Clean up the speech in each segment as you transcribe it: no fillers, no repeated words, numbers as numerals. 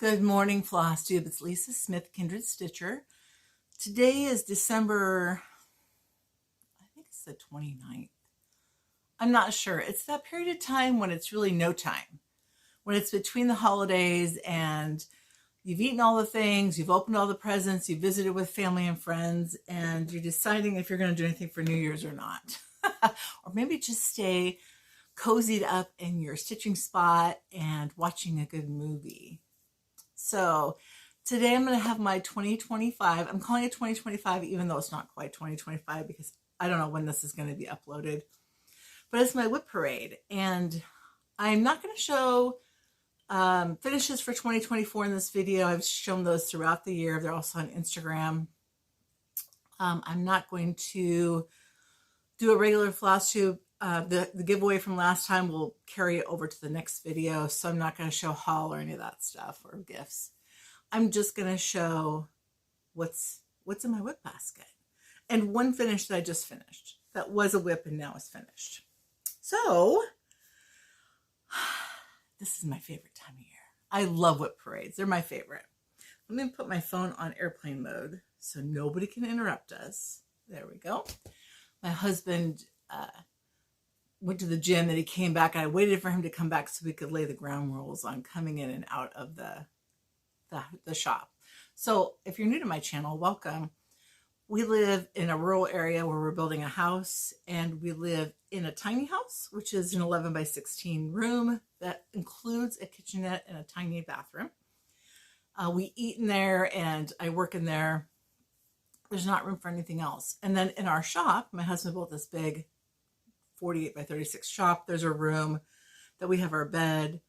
Good morning, Floss Tube. It's Lisa Smith, Kindred Stitcher. Today is December, I think it's the 29th. I'm not sure. It's that period of time when it's really no time. When it's between the holidays and you've eaten all the things, you've opened all the presents, you've visited with family and friends, and you're deciding if you're going to do anything for New Year's or not. Or maybe just stay cozied up in your stitching spot and watching a good movie. So today I'm going to have my 2025. I'm calling it 2025, even though it's not quite 2025 because I don't know when this is going to be uploaded. But it's my WIP Parade. And I'm not going to show finishes for 2024 in this video. I've shown those throughout the year. They're also on Instagram. I'm not going to do a regular floss tube. The giveaway from last time will carry it over to the next video, so I'm not going to show haul or any of that stuff or gifts. I'm just going to show what's in my WIP basket. And one finish that I just finished. That was a WIP and now is finished. So, this is my favorite time of year. I love WIP parades. They're my favorite. Let me put my phone on airplane mode so nobody can interrupt us. There we go. My husband went to the gym and he came back. I waited for him to come back so we could lay the ground rules on coming in and out of the shop. So if you're new to my channel, welcome. We live in a rural area where we're building a house, and we live in a tiny house, which is an 11 by 16 room that includes a kitchenette and a tiny bathroom. We eat in there and I work in there. There's not room for anything else. And then in our shop, my husband built this big 48 by 36 shop. There's a room that we have our bed,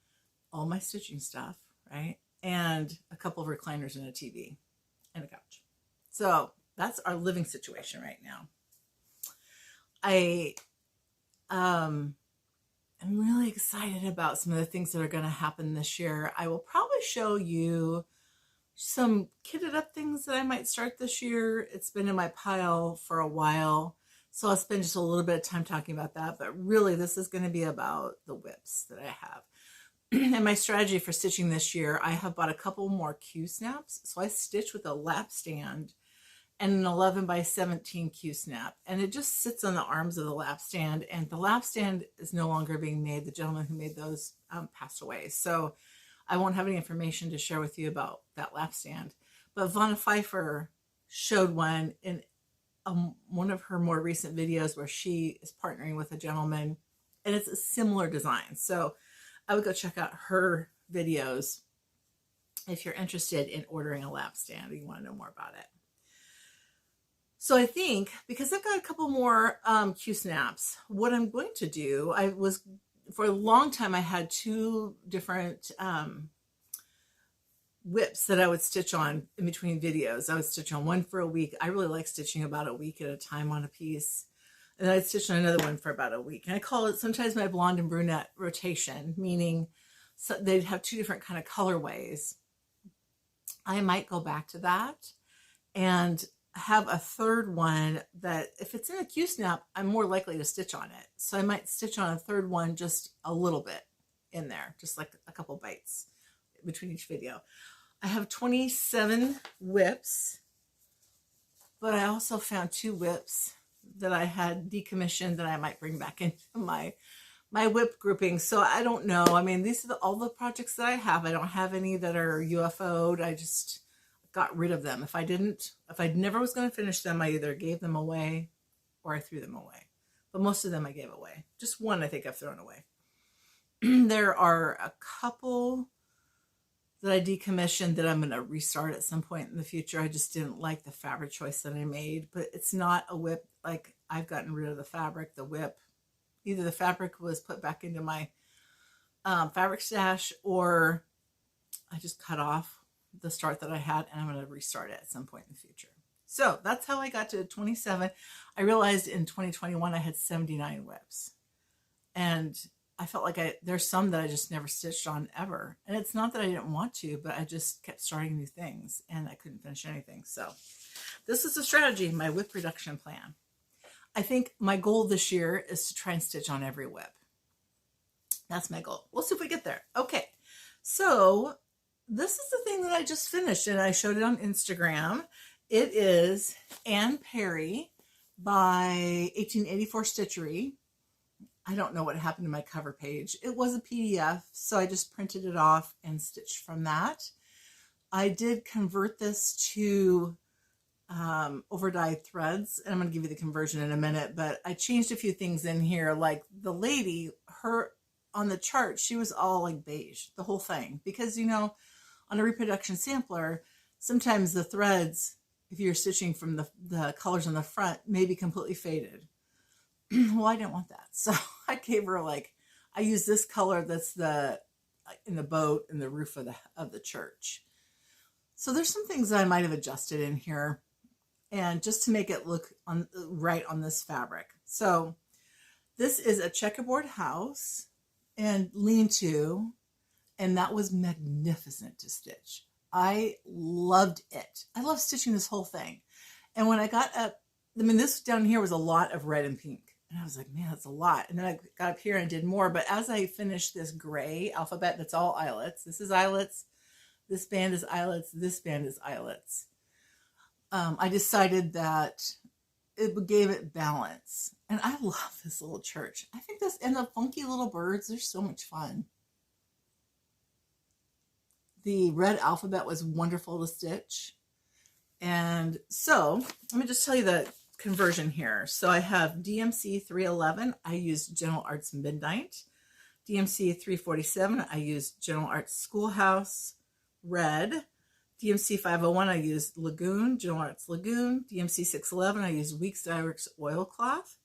all my stitching stuff, right? And a couple of recliners and a TV and a couch. So that's our living situation right now. I'm really excited about some of the things that are going to happen this year. I will probably show you some kitted up things that I might start this year. It's been in my pile for a while, so I'll spend just a little bit of time talking about that. But really, this is going to be about the WIPs that I have. And my strategy for stitching this year, I have bought a couple more Q snaps. So I stitch with a lap stand and an 11 by 17 Q snap. And it just sits on the arms of the lap stand. And the lap stand is no longer being made. The gentleman who made those passed away. So I won't have any information to share with you about that lap stand. But Vonna Pfeiffer showed one in one of her more recent videos where she is partnering with a gentleman. And it's a similar design. So I would go check out her videos if you're interested in ordering a lap stand or you want to know more about it. So I think because I've got a couple more Q snaps, what I'm going to do, for a long time I had two different WIPs that I would stitch on in between videos. I would stitch on one for a week. I really like stitching about a week at a time on a piece. And then I'd stitch on another one for about a week. And I call it sometimes my blonde and brunette rotation, meaning so they'd have two different kind of colorways. I might go back to that and have a third one that if it's in a Q snap, I'm more likely to stitch on it. So I might stitch on a third one just a little bit in there, just like a couple bites between each video. I have 27 WIPs, but I also found two WIPs that I had decommissioned that I might bring back into my WIP grouping. So I don't know. I mean, these are all the projects that I have. I don't have any that are UFO'd. I just got rid of them. If I never was going to finish them, I either gave them away or I threw them away. But most of them I gave away. Just one I think I've thrown away. There are a couple that I decommissioned that I'm going to restart at some point in the future. I just didn't like the fabric choice that I made, but it's not a WIP. Like, I've gotten rid of the fabric, the WIP. Either the fabric was put back into my fabric stash, or I just cut off the start that I had, and I'm going to restart it at some point in the future. So that's how I got to 27. I realized in 2021 I had 79 WIPs, and I felt like there's some that I just never stitched on ever. And it's not that I didn't want to, but I just kept starting new things and I couldn't finish anything. So this is a strategy, my WIP reduction plan. I think my goal this year is to try and stitch on every WIP. That's my goal. We'll see if we get there. Okay. So this is the thing that I just finished, and I showed it on Instagram. It is Parry by 1884 Stitchery. I don't know what happened to my cover page. It was a PDF, so I just printed it off and stitched from that. I did convert this to over-dyed threads, and I'm going to give you the conversion in a minute, but I changed a few things in here. Like the lady, her on the chart, she was all like beige, the whole thing, because you know, on a reproduction sampler, sometimes the threads, if you're stitching from the colors on the front, may be completely faded. Well, I didn't want that, so I gave her like, I used this color that's in the boat and the roof of the church. So there's some things that I might have adjusted in here, and just to make it look right on this fabric. So this is a checkerboard house and lean-to, and that was magnificent to stitch. I loved it. I love stitching this whole thing. And when I got up, I mean, this down here was a lot of red and pink. And I was like, man, that's a lot. And then I got up here and did more. But as I finished this gray alphabet, that's all eyelets. This is eyelets. This band is eyelets. This band is eyelets. I decided that it gave it balance. And I love this little church. I think this, and the funky little birds, they're so much fun. The red alphabet was wonderful to stitch. And so let me just tell you the conversion here. So I have DMC 311. I used General Arts Midnight. DMC 347. I used General Arts Schoolhouse Red. DMC 501. I used Lagoon, General Arts Lagoon. DMC 611. I used Weeks Dye Works Oilcloth.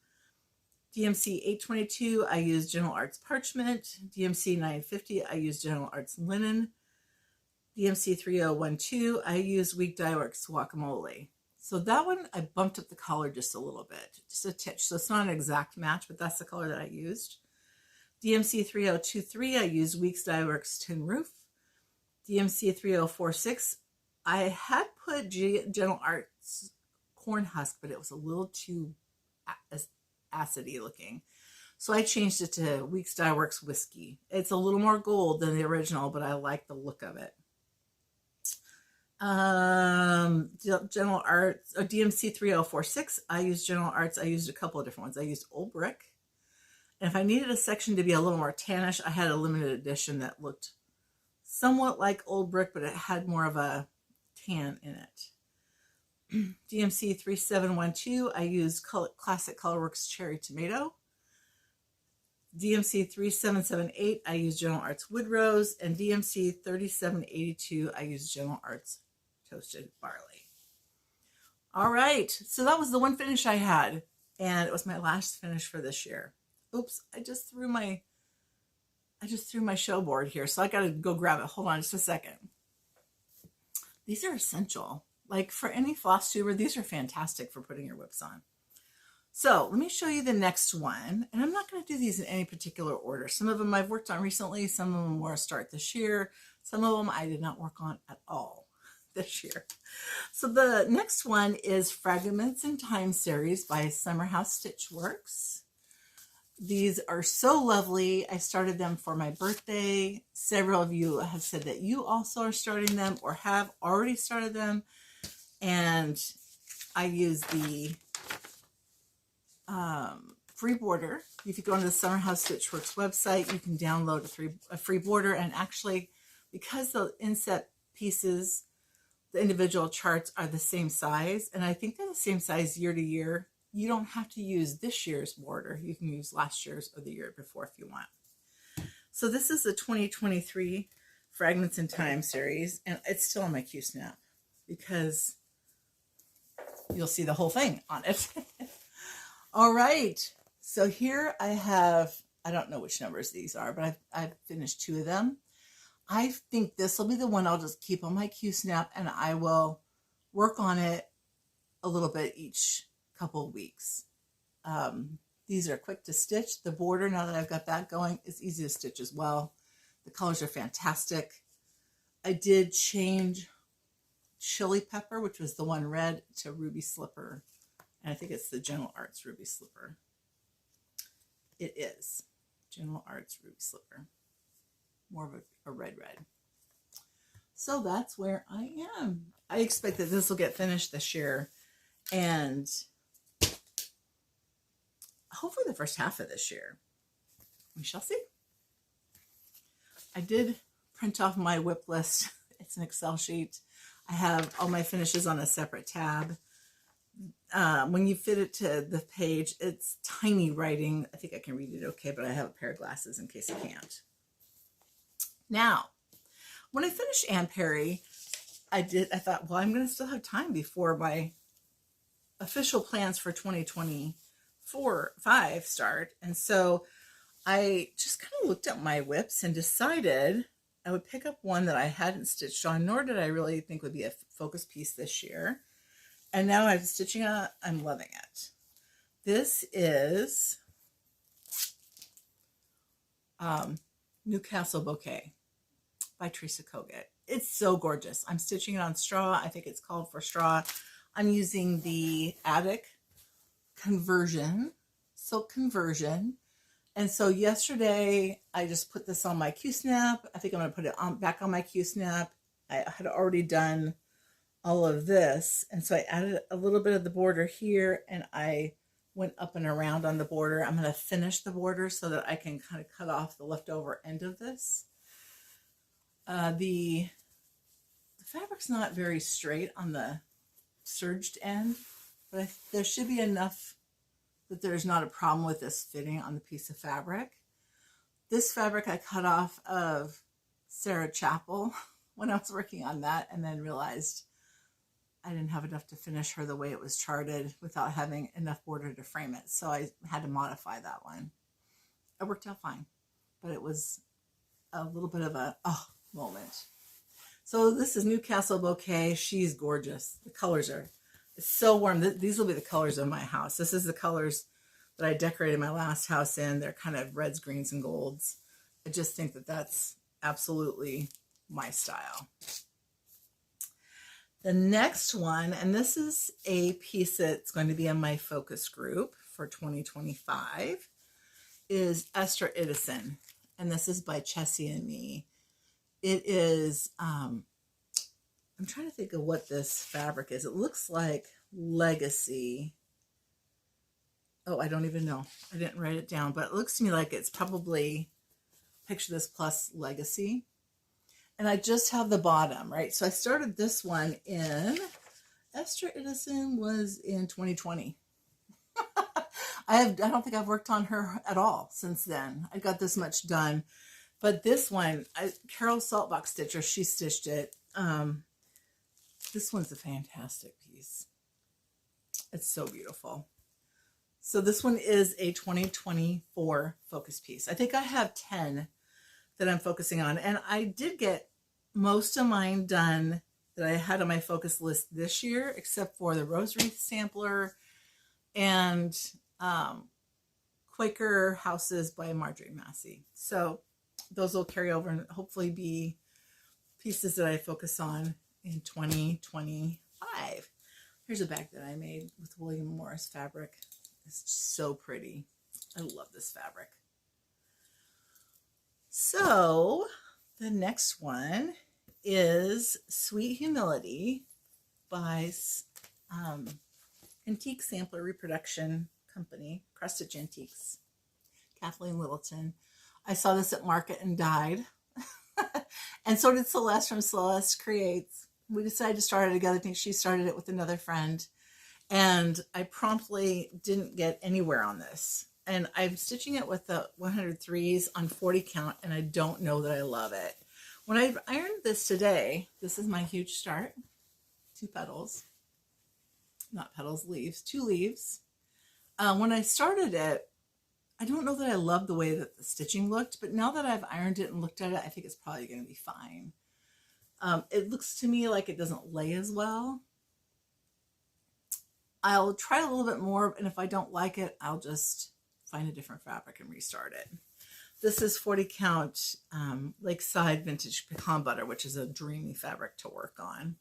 DMC 822. I used General Arts Parchment. DMC 950. I used General Arts Linen. DMC 3012, I used Week Dye Works Guacamole. So that one, I bumped up the color just a little bit, just a titch. So it's not an exact match, but that's the color that I used. DMC 3023, I used Weeks Dye Works Tin Roof. DMC 3046, I had put General Arts Corn Husk, but it was a little too acidy looking. So I changed it to Weeks Dye Works Whiskey. It's a little more gold than the original, but I like the look of it. General Arts, DMC 3046, I used General Arts. I used a couple of different ones. I used Old Brick. And if I needed a section to be a little more tannish, I had a limited edition that looked somewhat like Old Brick, but it had more of a tan in it. DMC 3712, I used Classic Colorworks Cherry Tomato. DMC 3778, I used General Arts Wood Rose. And DMC 3782, I used General Arts Toasted Barley. All right, so that was the one finish I had, and it was my last finish for this year. Oops, I just threw my show board here, so I gotta go grab it. Hold on just a second. These are essential. Like for any floss tuber, these are fantastic for putting your whips on. So let me show you the next one, and I'm not going to do these in any particular order. Some of them I've worked on recently, some of them were a start this year, some of them I did not work on at all this year. So the next one is Fragments in Time series by Summerhouse Stitch Works. These are so lovely. I started them for my birthday. Several of you have said that you also are starting them or have already started them, and I use the free border. If you go onto the Summerhouse Stitch Works website, you can download a free border, and actually, because the inset pieces, the individual charts are the same size, and I think they're the same size year to year, you don't have to use this year's border. You can use last year's or the year before if you want. So this is the 2023 Fragments in Time series, and it's still on my Q-snap because you'll see the whole thing on it. All right, so here I have, I don't know which numbers these are, but I've finished 2 of them. I think this will be the one I'll just keep on my Q-snap, and I will work on it a little bit each couple of weeks. These are quick to stitch. The border, now that I've got that going, is easy to stitch as well. The colors are fantastic. I did change Chili Pepper, which was the one red, to Ruby Slipper. And I think it's the General Arts Ruby Slipper. It is General Arts Ruby Slipper. More of a red. So that's where I am. I expect that this will get finished this year, and hopefully the first half of this year. We shall see. I did print off my WIP list. It's an Excel sheet. I have all my finishes on a separate tab. When you fit it to the page, it's tiny writing. I think I can read it okay, but I have a pair of glasses in case I can't. Now, when I finished Anne Parry, I thought, well, I'm going to still have time before my official plans for 2024-5 start. And so I just kind of looked at my WIPs and decided I would pick up one that I hadn't stitched on, nor did I really think would be a focus piece this year. And now I'm stitching it. I'm loving it. This is Newcastle Bouquet by Teresa Kogut. It's so gorgeous. I'm stitching it on straw. I think it's called for straw. I'm using the Attic conversion, silk conversion. And so yesterday I just put this on my Q-snap. I think I'm going to put it back on my Q-snap. I had already done all of this. And so I added a little bit of the border here, and I went up and around on the border. I'm going to finish the border so that I can kind of cut off the leftover end of this. The fabric's not very straight on the serged end, but there should be enough that there's not a problem with this fitting on the piece of fabric. This fabric I cut off of Sarah Chapel when I was working on that, and then realized I didn't have enough to finish her the way it was charted without having enough border to frame it. So I had to modify that one. It worked out fine, but it was a little bit of a moment. So this is Newcastle Bouquet. She's gorgeous. The colors are, it's so warm. These will be the colors of my house. This is the colors that I decorated my last house in. They're kind of reds, greens, and golds. I just think that that's absolutely my style. The next one, and this is a piece that's going to be in my focus group for 2025, is Esther Addisson. And this is by Chessie and Me. It is, I'm trying to think of what this fabric is. It looks like Legacy. Oh, I don't even know. I didn't write it down, but it looks to me like it's probably Picture This plus Legacy. And I just have the bottom, right? So I started this one in, Esther Addisson was in 2020. I don't think I've worked on her at all since then. I got this much done. But this one, Carol Saltbox Stitcher, she stitched it. This one's a fantastic piece. It's so beautiful. So this one is a 2024 focus piece. I think I have 10 that I'm focusing on. And I did get most of mine done that I had on my focus list this year, except for the Rose Wreath sampler and Quaker Houses by Marjorie Massey. So those will carry over and hopefully be pieces that I focus on in 2025. Here's a bag that I made with William Morris fabric. It's so pretty. I love this fabric. So the next one is Sweet Humility by Antique Sampler Reproduction Company, Cross Stitch Antiques, Kathleen Littleton. I saw this at market and died. And so did Celeste from Celeste Creates. We decided to start it together. I think she started it with another friend. And I promptly didn't get anywhere on this. And I'm stitching it with the 103s on 40 count, and I don't know that I love it. When I ironed this today, this is my huge start. 2 petals. Not petals, leaves. 2 leaves. When I started it, I don't know that I love the way that the stitching looked, but now that I've ironed it and looked at it, I think it's probably going to be fine. It looks to me like it doesn't lay as well. I'll try a little bit more, and if I don't like it, I'll just find a different fabric and restart it. This is 40 count Lakeside Vintage Pecan Butter, which is a dreamy fabric to work on.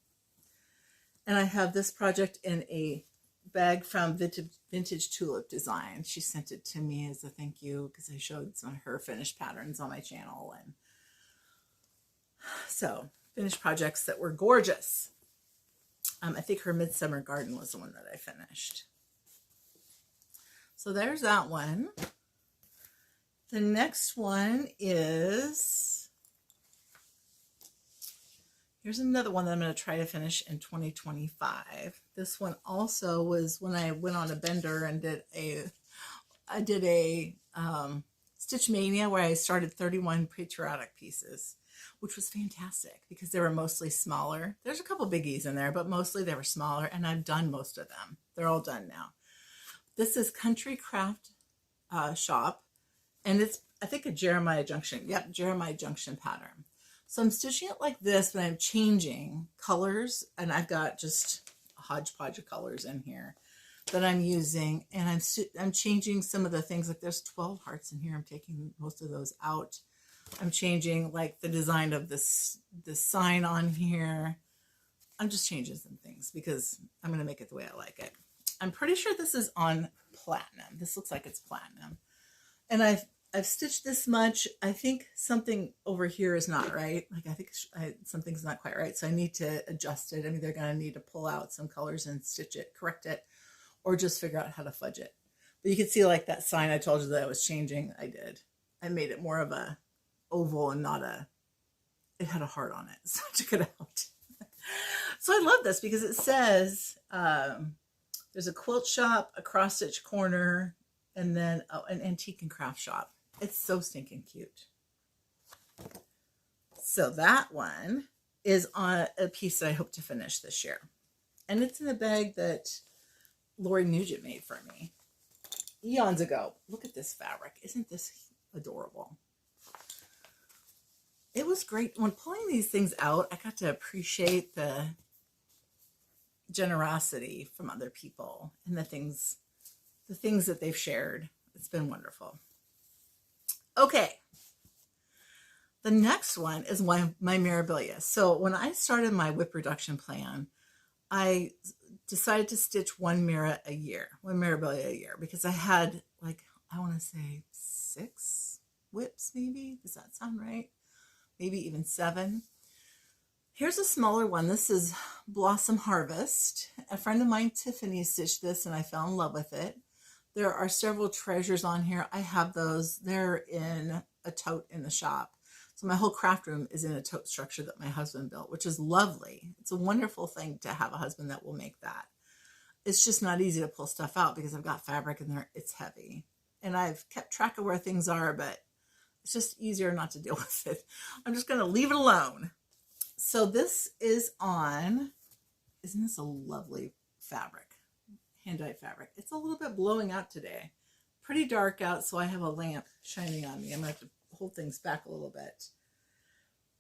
And I have this project in a bag from Vintage Tulip Design. She sent it to me as a thank you because I showed some of her finished patterns on my channel. And so finished projects that were gorgeous. I think her Midsummer Garden was the one that I finished. So there's that one. The next one is, here's another one that I'm going to try to finish in 2025. This one also was when I went on a bender and did a Stitch Mania where I started 31 Patriotic pieces, which was fantastic because they were mostly smaller. There's a couple biggies in there, but mostly they were smaller, and I've done most of them. They're all done now. This is Country Craft Shop, and it's, I think, a Jeremiah Junction. Yep, Jeremiah Junction pattern. So I'm stitching it like this, but I'm changing colors, and I've got just a hodgepodge of colors in here that I'm using, and I'm changing some of the things. Like there's 12 hearts in here. I'm taking most of those out. I'm changing like the design of this sign on here. I'm just changing some things because I'm going to make it the way I like it. I'm pretty sure this is on platinum. This looks like it's platinum. And I've stitched this much. I think something over here is not right. Like I think something's not quite right. So I need to adjust it. I'm either going to need to pull out some colors and stitch it, correct it, or just figure out how to fudge it. But you can see like that sign I told you that I was changing. I did. I made it more of a oval and not a, it had a heart on it. So I took it out. So I love this because it says, there's a quilt shop, a cross stitch corner, and then an antique and craft shop. It's so stinking cute. So that one is on a piece that I hope to finish this year. And it's in a bag that Lori Nugent made for me eons ago. Look at this fabric. Isn't this adorable? It was great. When pulling these things out, I got to appreciate the generosity from other people and the things that they've shared. It's been wonderful. Okay. The next one is my Mirabilia. So when I started my WIP reduction plan, I decided to stitch one Mirabilia a year, because I had, like, I want to say 6 WIPs maybe. Does that sound right? Maybe even 7. Here's a smaller one. This is Blossom Harvest. A friend of mine, Tiffany, stitched this and I fell in love with it. There are several treasures on here. I have those. They're in a tote in the shop. So my whole craft room is in a tote structure that my husband built, which is lovely. It's a wonderful thing to have a husband that will make that. It's just not easy to pull stuff out because I've got fabric in there. It's heavy. And I've kept track of where things are, but it's just easier not to deal with it. I'm just going to leave it alone. So this is on, isn't this a lovely fabric? Hand-dyed fabric. It's a little bit blowing out today. Pretty dark out, so I have a lamp shining on me. I'm going to have to hold things back a little bit.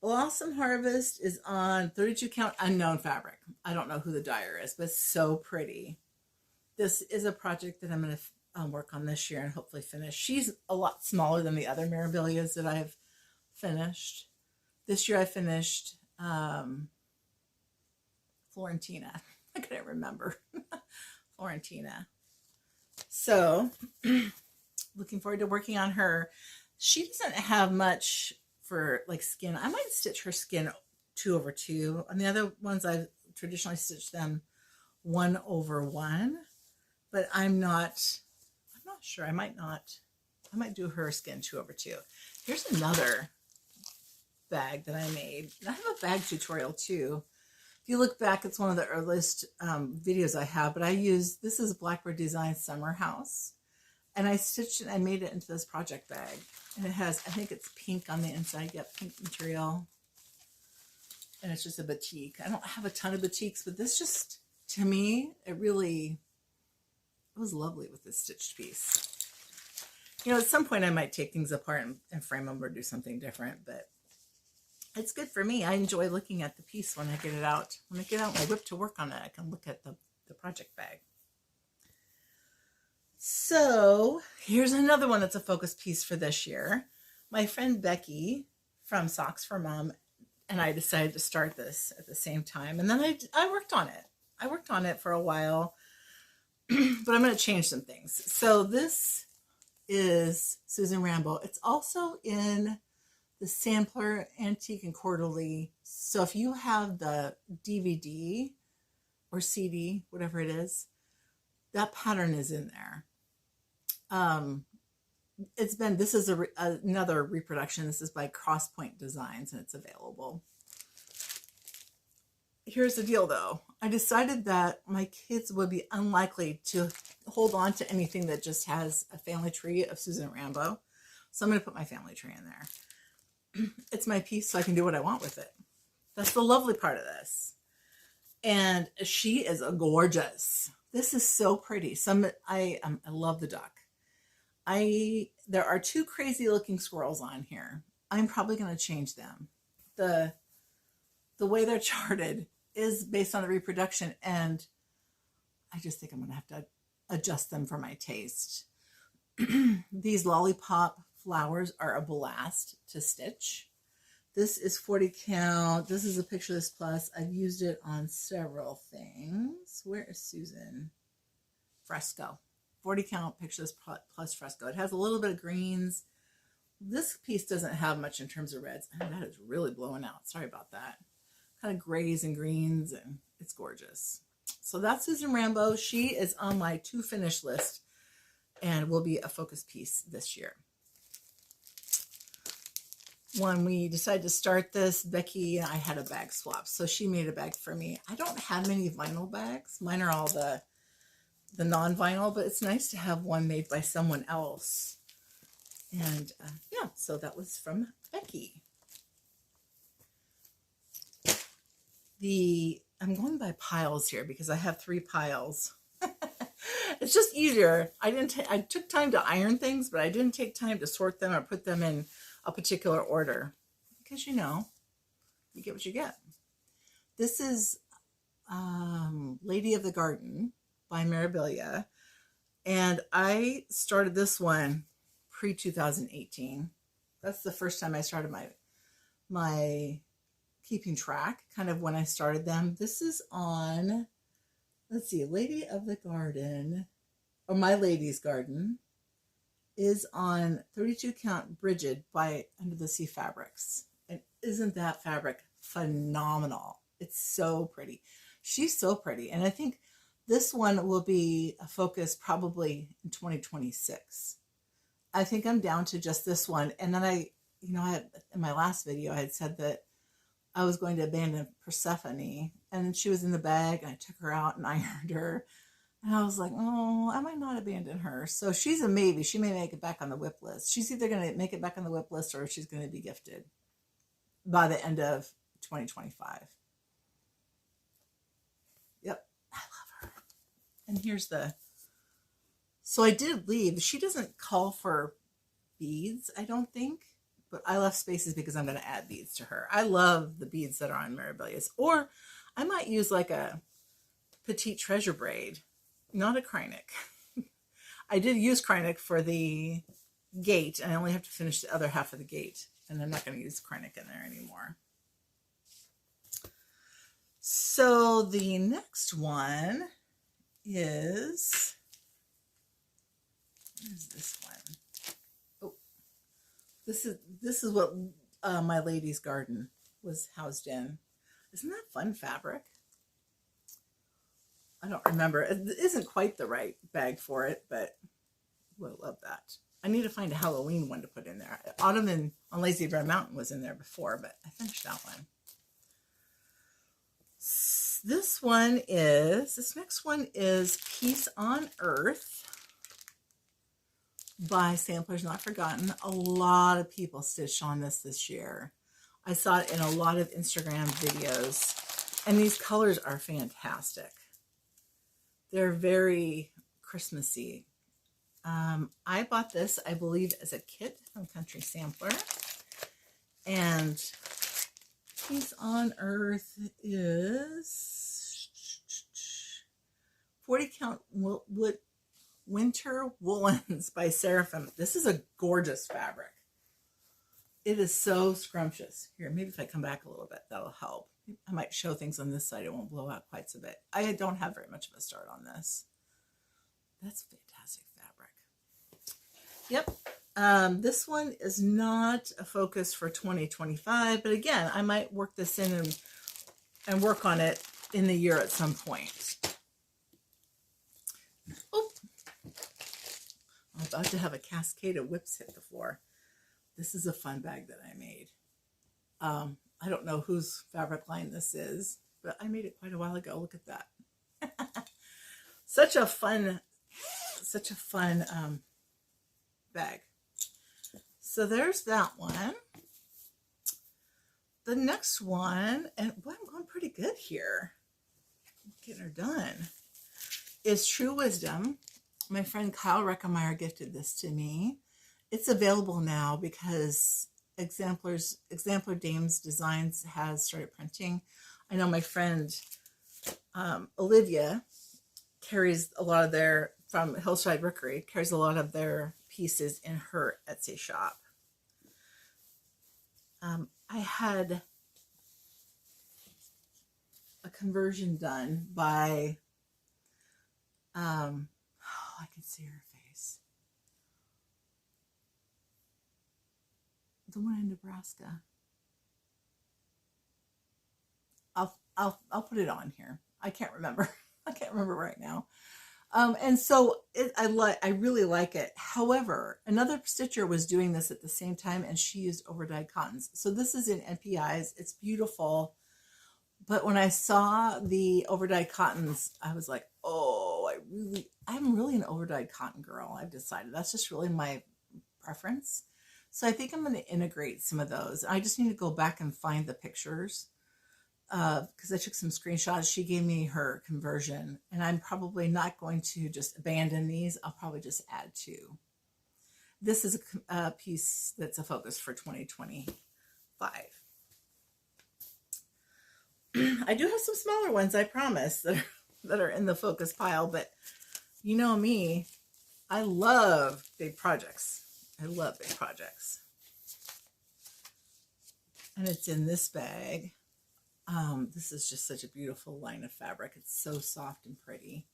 Blossom Harvest is on 32 count unknown fabric. I don't know who the dyer is, but it's so pretty. This is a project that I'm going to work on this year and hopefully finish. She's a lot smaller than the other Mirabilias that I've finished. This year I finished Florentina. I couldn't remember. Florentina. So looking forward to working on her. She doesn't have much for like skin. I might stitch her skin 2/2. On the other ones I've traditionally stitched them 1/1, but I'm not sure. I might do her skin 2/2. Here's another bag that I made. I have a bag tutorial too. If you look back, it's one of the earliest videos I have, but this is Blackbird Design Summer House. And I stitched it, I made it into this project bag. And it has, I think it's pink on the inside. Yep, pink material. And it's just a batik. I don't have a ton of batiks, but this just, to me, it was lovely with this stitched piece. You know, at some point I might take things apart and frame them or do something different, but it's good for me. I enjoy looking at the piece when I get it out. When I get out my WIP to work on it, I can look at the project bag. So here's another one that's a focus piece for this year. My friend Becky from Socks for Mom and I decided to start this at the same time. And then I worked on it. I worked on it for a while, but I'm going to change some things. So this is Susan Rambo. It's also in the sampler, antique and quarterly. So if you have the DVD or CD, whatever it is, that pattern is in there. This is another reproduction. This is by Crosspoint Designs, and it's available. Here's the deal though. I decided that my kids would be unlikely to hold on to anything that just has a family tree of Susan Rambo. So I'm going to put my family tree in there. It's my piece, so I can do what I want with it. That's the lovely part of this. And she is gorgeous. This is so pretty. I love the duck. There are two crazy looking squirrels on here. I'm probably going to change them. The way they're charted is based on the reproduction, and I just think I'm going to have to adjust them for my taste. These lollipop flowers are a blast to stitch. This is 40 count. This is a Picture This Plus. I've used it on several things. Where is Susan? Fresco. 40 count Picture This Plus fresco. It has a little bit of greens. This piece doesn't have much in terms of reds. Oh, that is really blowing out. Sorry about that. Kind of grays and greens, and it's gorgeous. So that's Susan Rambo. She is on my to finish list and will be a focus piece this year. When we decided to start this, Becky and I had a bag swap. So she made a bag for me. I don't have many vinyl bags. Mine are all the non-vinyl, but it's nice to have one made by someone else. And yeah, so that was from Becky. I'm going by piles here because I have 3 piles. It's just easier. I took time to iron things, but I didn't take time to sort them or put them in a particular order because, you know, you get what you get. This is Lady of the Garden by Mirabilia, and I started this one pre-2018. That's the first time I started my keeping track, kind of when I started them. This is on, let's see, Lady of the Garden, or My Lady's Garden, is on 32 count Brigid by Under the Sea Fabrics. And isn't that fabric phenomenal? It's so pretty. She's so pretty. And I think this one will be a focus probably in 2026. I think I'm down to just this one. And then I had, in my last video, I had said that I was going to abandon Persephone, and she was in the bag, and I took her out and ironed her. And I was like, oh, I might not abandon her. So she's a maybe. She may make it back on the WIP list. She's either going to make it back on the WIP list or she's going to be gifted by the end of 2025. Yep, I love her. And here's so I did leave. She doesn't call for beads, I don't think. But I left spaces because I'm going to add beads to her. I love the beads that are on Mirabilia's. Or I might use like a petite treasure braid, not a Krynic. I did use Krynic for the gate, and I only have to finish the other half of the gate. And I'm not going to use Krynic in there anymore. So the next one is, where's this one? This is what My Lady's Garden was housed in. Isn't that fun fabric? I don't remember. It isn't quite the right bag for it, but we'll love that. I need to find a Halloween one to put in there. Autumn on Lazy Bear Mountain was in there before, but I finished that one. This next one is Peace on Earth by Samplers Not Forgotten. A lot of people stitched on this year. I saw it in a lot of Instagram videos, and these colors are fantastic. They're very Christmassy. I bought this, I believe, as a kit from Country Sampler, and Peace on Earth is 40 count wood. Winter Woolens by Seraphim. This is a gorgeous fabric. It is so scrumptious. Here, maybe if I come back a little bit, that'll help. I might show things on this side. It won't blow out quite so bit. I don't have very much of a start on this. That's fantastic fabric. Yep. This one is not a focus for 2025, but again, I might work this in and work on it in the year at some point. Oh, I'm about to have a cascade of whips hit the floor. This is a fun bag that I made. I don't know whose fabric line this is, but I made it quite a while ago. Look at that. Such a fun bag. So there's that one. The next one, and boy, I'm going pretty good here. I'm getting her done. Is True Wisdom. My friend Kyle Reckemeyer gifted this to me. It's available now because Exemplar Dames Designs has started printing. I know my friend Olivia carries a lot of their, from Hillside Rookery, carries a lot of their pieces in her Etsy shop. I had a conversion done by, I can see her face. The one in Nebraska. I'll put it on here. I can't remember. I can't remember right now. And so I really like it. However, another stitcher was doing this at the same time, and she used overdyed cottons. So this is in NPIs. It's beautiful. But when I saw the overdyed cottons, I was like, oh, I'm really an overdyed cotton girl. I've decided that's just really my preference. So I think I'm going to integrate some of those. I just need to go back and find the pictures. Because I took some screenshots. She gave me her conversion, and I'm probably not going to just abandon these. I'll probably just add two. This is a piece that's a focus for 2025. I do have some smaller ones, I promise, that are in the focus pile, but you know me, I love big projects. I love big projects. And it's in this bag. This is just such a beautiful line of fabric. It's so soft and pretty.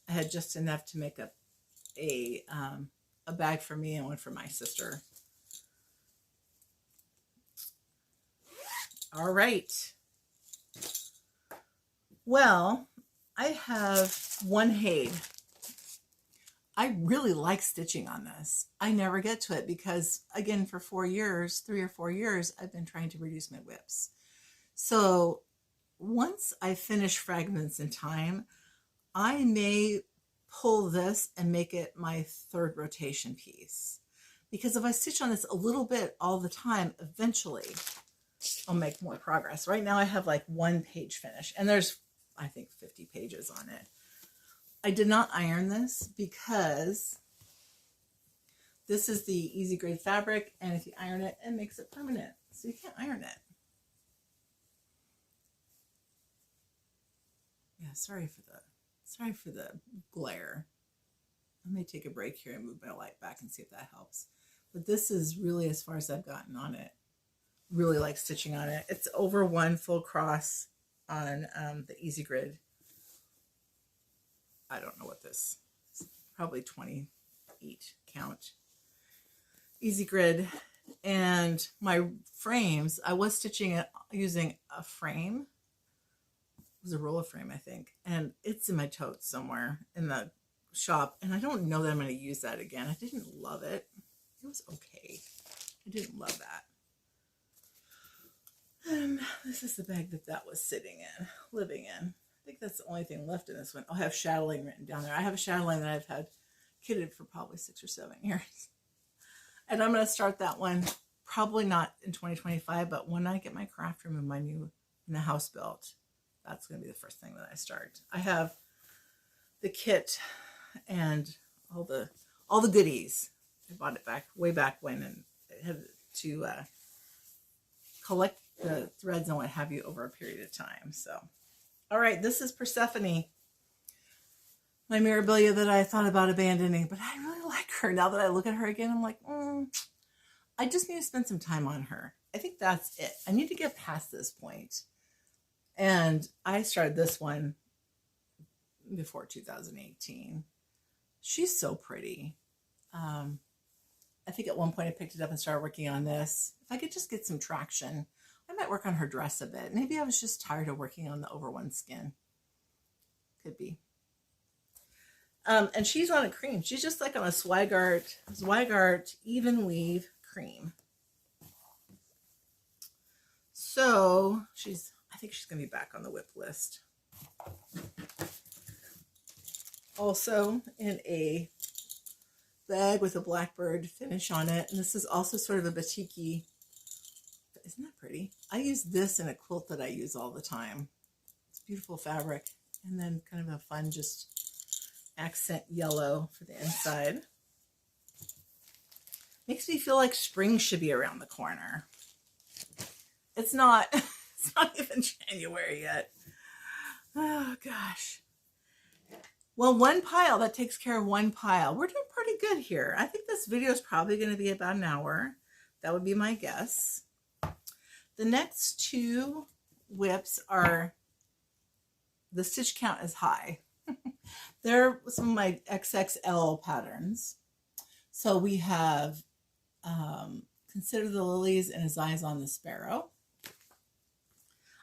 I had just enough to make up a bag for me and one for my sister. All right. Well, I have one Hade. I really like stitching on this. I never get to it because, again, for 4 years, 3 or 4 years, I've been trying to reduce my whips. So once I finish Fragments in time, I may pull this and make it my third rotation piece. Because if I stitch on this a little bit all the time, eventually I'll make more progress. Right now I have like 1 page finish, and there's, I think, 50 pages on it. I did not iron this because this is the easy grade fabric, and if you iron it, it makes it permanent. So you can't iron it. Yeah, sorry for the glare. I may take a break here and move my light back and see if that helps. But this is really as far as I've gotten on it. Really like stitching on it. It's over 1 full cross on the easy grid. I don't know what this is. Probably 28 count. Easy grid. And my frames, I was stitching it using a frame. It was a roller frame, I think, and it's in my totes somewhere in the shop, and I don't know that I'm going to use that again. I didn't love it. It was okay. I didn't love that. And this is the bag that was sitting in, living in. I think that's the only thing left in this one. I'll have chatelaine written down there. I have a chatelaine that I've had kitted for probably 6 or 7 years, and I'm going to start that one probably not in 2025, but when I get my craft room in the house built. That's going to be the first thing that I start. I have the kit and all the goodies. I bought it way back when, and I had to collect the threads and what have you over a period of time. So, all right, this is Persephone, my Mirabilia that I thought about abandoning, but I really like her. Now that I look at her again, I'm like, I just need to spend some time on her. I think that's it. I need to get past this point. And I started this one before 2018. She's so pretty. I think at one point I picked it up and started working on this. If I could just get some traction, I might work on her dress a bit. Maybe I was just tired of working on the over one skin. Could be. And she's on a cream. She's just like on a Zweigart even weave cream. So I think she's going to be back on the WIP list. Also in a bag with a blackbird finish on it. And this is also sort of a batik-y. Isn't that pretty? I use this in a quilt that I use all the time. It's beautiful fabric. And then kind of a fun just accent yellow for the inside. Makes me feel like spring should be around the corner. It's not. It's not even January yet. Oh gosh. Well, one pile, that takes care of one pile. We're doing pretty good here. I think this video is probably going to be about an hour. That would be my guess. The next two WIPs are, the stitch count is high. They're some of my XXL patterns. So we have Consider the Lilies and His Eyes on the Sparrow.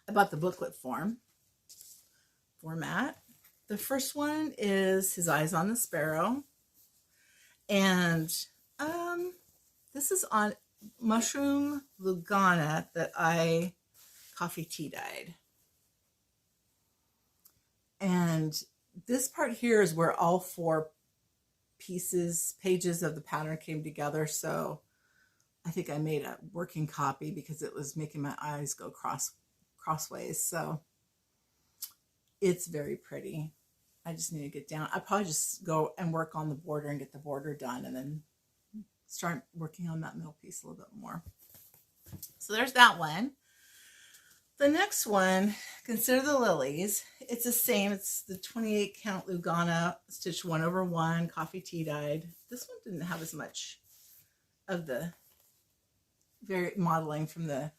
I bought the booklet format. The first one is His Eyes on the Sparrow. And this is on Mushroom Lugana that I coffee tea dyed. And this part here is where all four pages of the pattern came together. So I think I made a working copy because it was making my eyes go crossways. So it's very pretty. I just need to get down. I probably just go and work on the border and get the border done and then start working on that middle piece a little bit more. So there's that one. The next one, Consider the Lilies. It's the same. It's the 28 count Lugana stitch 1/1 coffee tea dyed. This one didn't have as much of the very modeling from the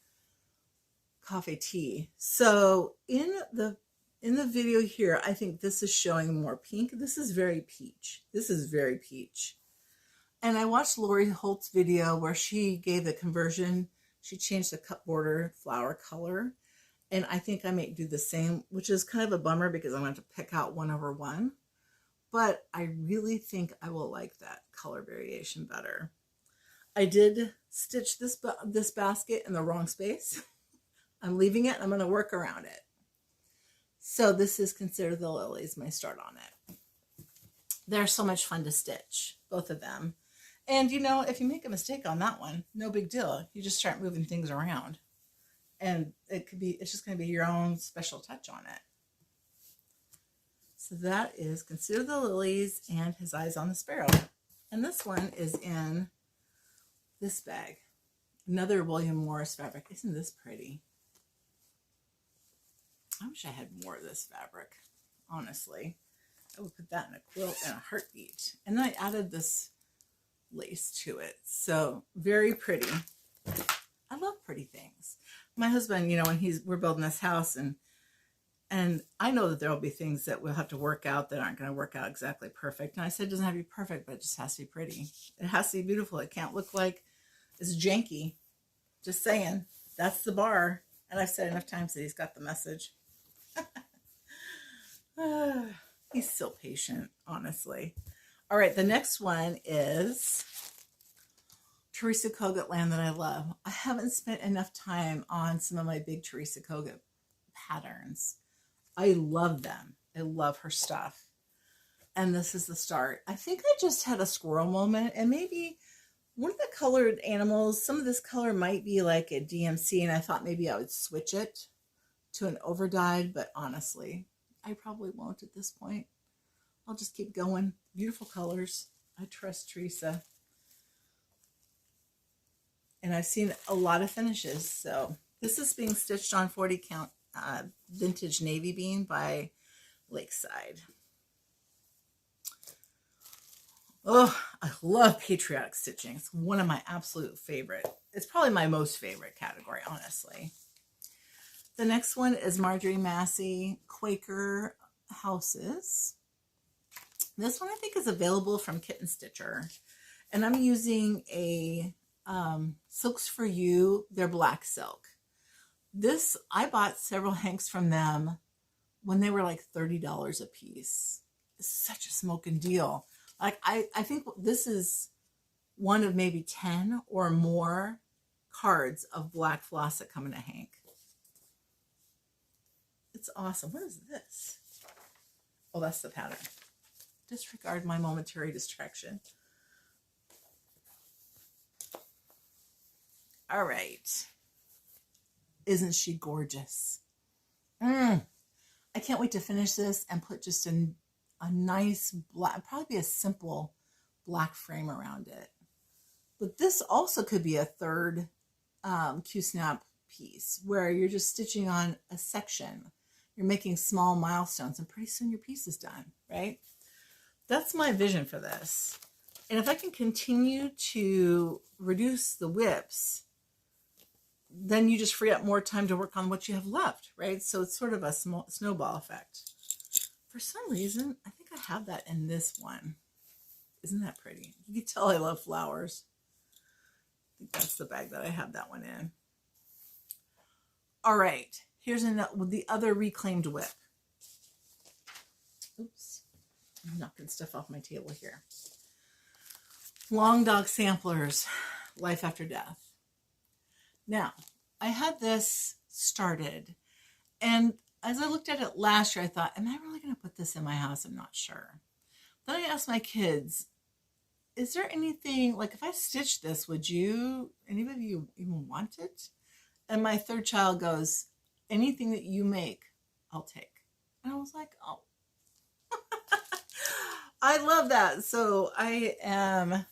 coffee tea. So in the video here, I think this is showing more pink. This is very peach. This is very peach. And I watched Lori Holt's video where she gave the conversion. She changed the cut border flower color. And I think I may do the same, which is kind of a bummer because I'm going to have to pick out 1/1. But I really think I will like that color variation better. I did stitch this basket in the wrong space. I'm leaving it. I'm going to work around it. So this is Consider the Lilies, my start on it. They're so much fun to stitch, both of them. And you know, if you make a mistake on that one, no big deal. You just start moving things around. And it's just going to be your own special touch on it. So that is Consider the Lilies and His Eyes on the Sparrow. And this one is in this bag. Another William Morris fabric. Isn't this pretty? I wish I had more of this fabric, honestly. I would put that in a quilt in a heartbeat. And then I added this lace to it. So very pretty. I love pretty things. My husband, you know, when we're building this house and I know that there will be things that we'll have to work out that aren't going to work out exactly perfect. And I said, it doesn't have to be perfect, but it just has to be pretty. It has to be beautiful. It can't look like it's janky. Just saying, that's the bar. And I've said enough times that he's got the message. He's still patient, honestly. All right, the next one is Teresa Kogut Land that I love. I haven't spent enough time on some of my big Teresa Kogut patterns. I love them. I love her stuff. And this is the start. I think I just had a squirrel moment, and maybe one of the colored animals, some of this color might be like a DMC, and I thought maybe I would switch it to an overdyed, but honestly, I probably won't at this point. I'll just keep going. Beautiful colors. I trust Teresa. And I've seen a lot of finishes. So this is being stitched on 40 count vintage navy bean by Lakeside. Oh, I love patriotic stitching. It's one of my absolute favorite. It's probably my most favorite category, honestly. The next one is Marjorie Massey, Quaker Houses. This one I think is available from Kitten Stitcher. And I'm using a Silks for You, they're black silk. This, I bought several hanks from them when they were like $30 a piece. It's such a smoking deal. Like I think this is one of maybe 10 or more cards of black floss that come in a hank. It's awesome. What is this? Oh, that's the pattern. Disregard my momentary distraction. All right. Isn't she gorgeous? I can't wait to finish this and put just a nice black, probably a simple black frame around it. But this also could be a third Q-snap piece where you're just stitching on a section. You're making small milestones and pretty soon your piece is done, right? That's my vision for this. And if I can continue to reduce the WIPs, then you just free up more time to work on what you have left, right? So it's sort of a small snowball effect. For some reason, I think I have that in this one. Isn't that pretty? You can tell I love flowers. I think that's the bag that I have that one in. All right, here's the other reclaimed WIP. Oops, I'm knocking stuff off my table here. Long Dog Samplers, Life After Death. Now, I had this started, and as I looked at it last year, I thought, am I really going to put this in my house? I'm not sure. Then I asked my kids, is there anything, like if I stitched this, would any of you even want it? And my third child goes, anything that you make, I'll take. And I was like, oh. I love that. So I've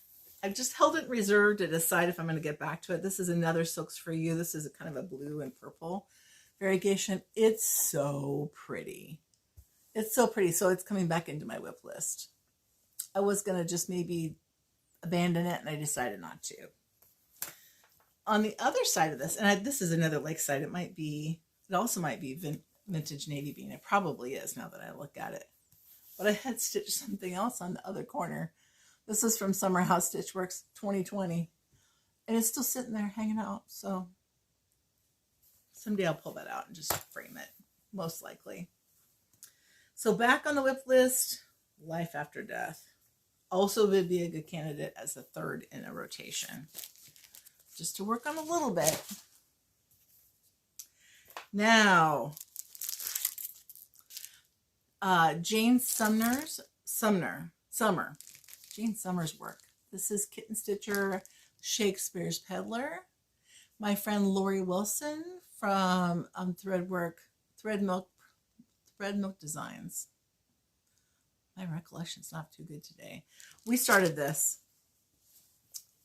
just held it in reserve to decide if I'm going to get back to it. This is another Silks for You. This is a kind of a blue and purple variegation. It's so pretty. It's so pretty. So it's coming back into my WIP list. I was going to just maybe abandon it, and I decided not to. On the other side of this, and this is another lakeside, it also might be vintage navy bean. It probably is now that I look at it. But I had stitched something else on the other corner. This is from Summer House Stitch Works 2020. And it's still sitting there hanging out. So someday I'll pull that out and just frame it, most likely. So back on the WIP list, Life After Death. Also would be a good candidate as a third in a rotation. Just to work on a little bit. Now, Jane Summer's work. This is Kitten Stitcher, Shakespeare's Peddler. My friend Lori Wilson from Thread Milk Designs. My recollection's not too good today. We started this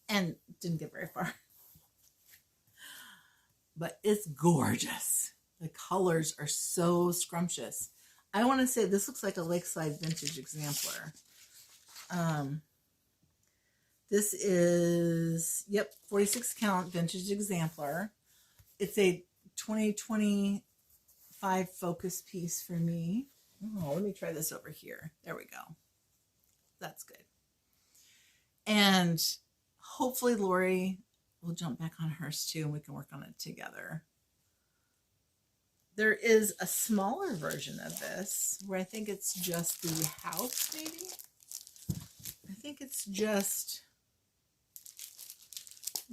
and didn't get very far. But it's gorgeous. The colors are so scrumptious. I want to say this looks like a Lakeside Vintage Exemplar. This is, 46 count Vintage Exemplar. It's a 2025 focus piece for me. Oh, let me try this over here. There we go. That's good. And hopefully Lori will jump back on hers too, and we can work on it together. There is a smaller version of this where I think it's just the house, maybe. I think it's just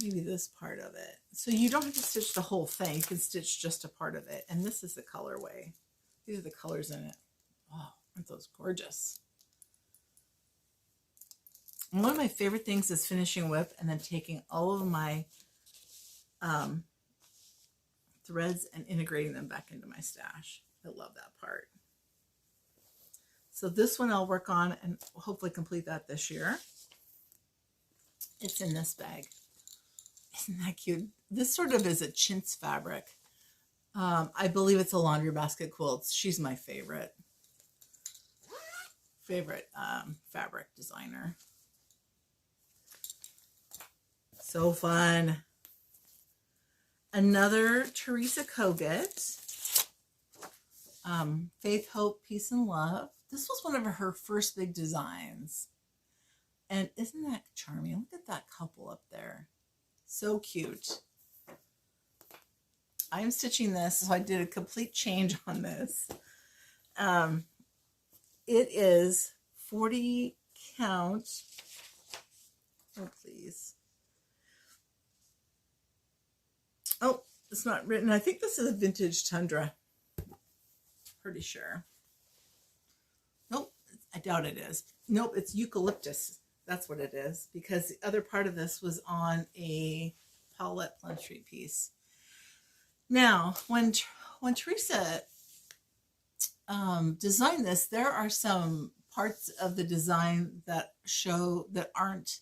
maybe this part of it. So you don't have to stitch the whole thing. You can stitch just a part of it. And this is the colorway. These are the colors in it. Oh, aren't those gorgeous? And one of my favorite things is finishing WIP and then taking all of my threads and integrating them back into my stash. I love that part. So this one I'll work on and hopefully complete that this year. It's in this bag. Isn't that cute? This sort of is a chintz fabric. I believe it's a laundry basket quilt. She's my favorite fabric designer. So fun. Another Teresa Kogut. Faith, Hope, Peace, and Love. This was one of her first big designs. And isn't that charming? Look at that couple up there. So cute. I'm stitching this, so I did a complete change on this. It is 40 count. Oh, please. Oh, it's not written. I think this is a vintage tundra. Pretty sure. Nope, I doubt it is. Nope, it's eucalyptus. That's what it is, because the other part of this was on a Paulette Plum Street piece. Now, when Teresa designed this, there are some parts of the design that aren't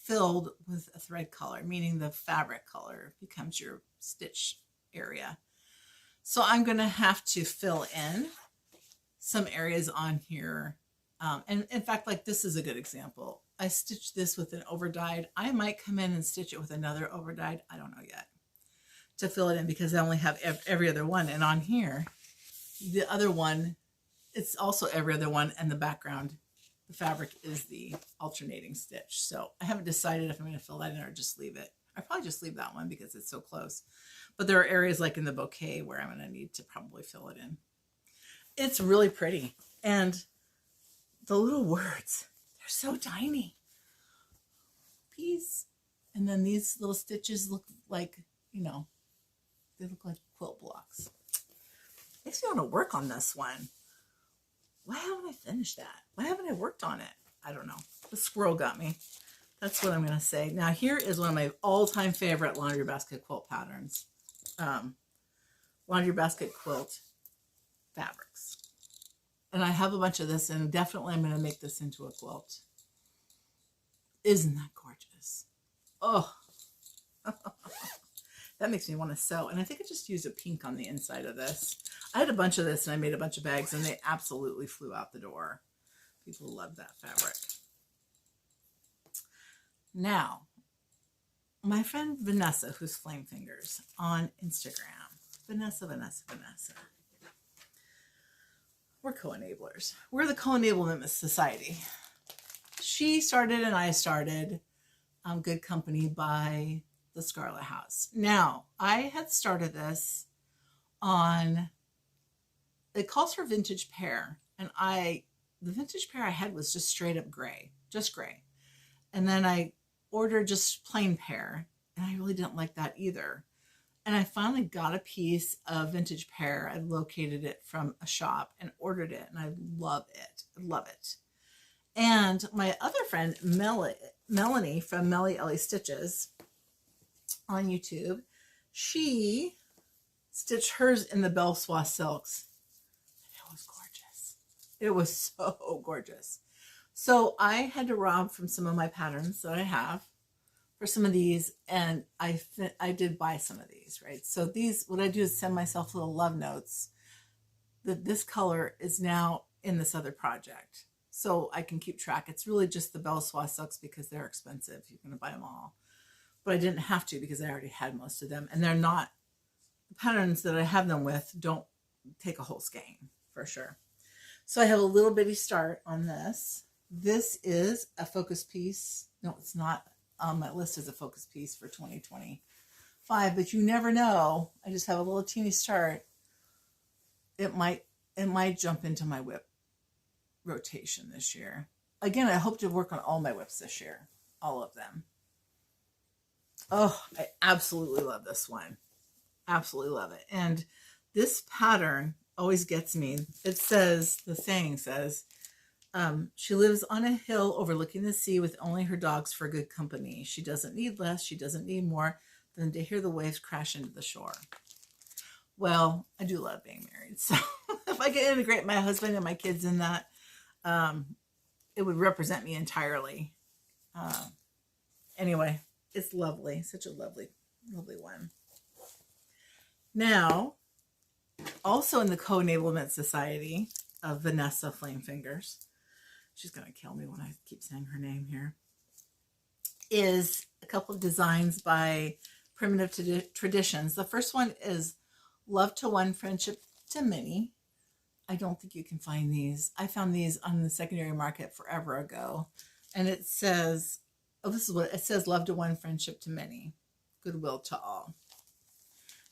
filled with a thread color, meaning the fabric color becomes your stitch area. So I'm going to have to fill in some areas on here. And in fact, like this is a good example. I stitched this with an overdyed. I might come in and stitch it with another overdyed. I don't know yet, to fill it in, because I only have every other one. And on here, the other one, it's also every other one, and the background, the fabric is the alternating stitch. So I haven't decided if I'm going to fill that in or just leave it. I'll probably just leave that one because it's so close. But there are areas like in the bouquet where I'm going to need to probably fill it in. It's really pretty. And the little words, they're so tiny. Peace. And then these little stitches look like, you know, they look like quilt blocks. Makes me want to work on this one. Why haven't I finished that? Why haven't I worked on it? I don't know. The squirrel got me. That's what I'm going to say. Now, here is one of my all-time favorite laundry basket quilt patterns. Laundry basket quilt fabrics. And I have a bunch of this, and definitely I'm going to make this into a quilt. Isn't that gorgeous? Oh, that makes me want to sew. And I think I just used a pink on the inside of this. I had a bunch of this, and I made a bunch of bags, and they absolutely flew out the door. People love that fabric. Now, my friend Vanessa, who's Flame Fingers on Instagram. Vanessa. We're co-enablers. We're the Co-Enablement Society. She started and I started Good Company by the Scarlet House. Now, I had started this on, it calls for vintage pear. And the vintage pear I had was just straight up gray, just gray. And then I ordered just plain pear, and I really didn't like that either. And I finally got a piece of vintage pear. I located it from a shop and ordered it, and I love it. I love it. And my other friend, Melanie from Melly Ellie Stitches on YouTube, she stitched hers in the Belle Soie silks. It was gorgeous. It was so gorgeous. So I had to rob from some of my patterns that I have for some of these, and I did buy some of these, right? So these, what I do is send myself little love notes that this color is now in this other project, so I can keep track. It's really just the Belle Soie silks because they're expensive. You're going to buy them all. But I didn't have to because I already had most of them, and they're not, the patterns that I have them with don't take a whole skein for sure. So I have a little bitty start on this. This is a focus piece. No, it's not on my list as a focus piece for 2025, but you never know. I just have a little teeny start. It might jump into my WIP rotation this year. Again, I hope to work on all my WIPs this year, all of them. Oh, I absolutely love this one. Absolutely love it. And this pattern always gets me. It says, the saying says, she lives on a hill overlooking the sea with only her dogs for good company. She doesn't need less. She doesn't need more than to hear the waves crash into the shore. Well, I do love being married. So if I could integrate my husband and my kids in that, it would represent me entirely. Anyway, it's lovely. Such a lovely, lovely one. Now, also in the Co-Enablement Society of Vanessa Flame Fingers, she's going to kill me when I keep saying her name here, is a couple of designs by Primitive Traditions. The first one is Love to One, Friendship to Many. I don't think you can find these. I found these on the secondary market forever ago. And it says, oh, this is what it says: love to one, friendship to many, goodwill to all.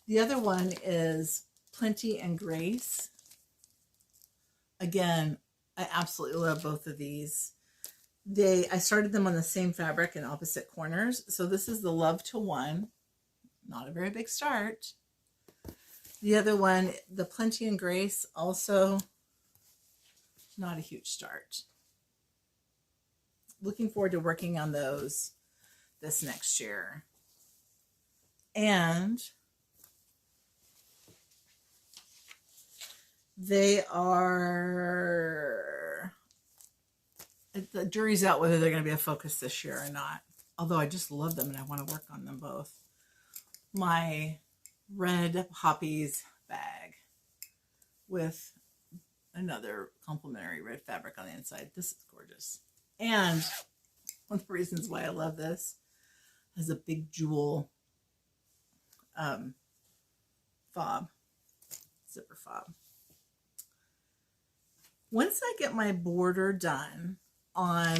The other one is Plenty and Grace. Again, I absolutely love both of these. I started them on the same fabric in opposite corners. So this is the Love to One. Not a very big start. The other one, the Plenty and Grace, also not a huge start. Looking forward to working on those this next year. And they are, the jury's out whether they're going to be a focus this year or not. Although I just love them and I want to work on them both. My red poppies bag with another complementary red fabric on the inside. This is gorgeous. And one of the reasons why I love this is a big jewel fob, zipper fob. Once I get my border done on,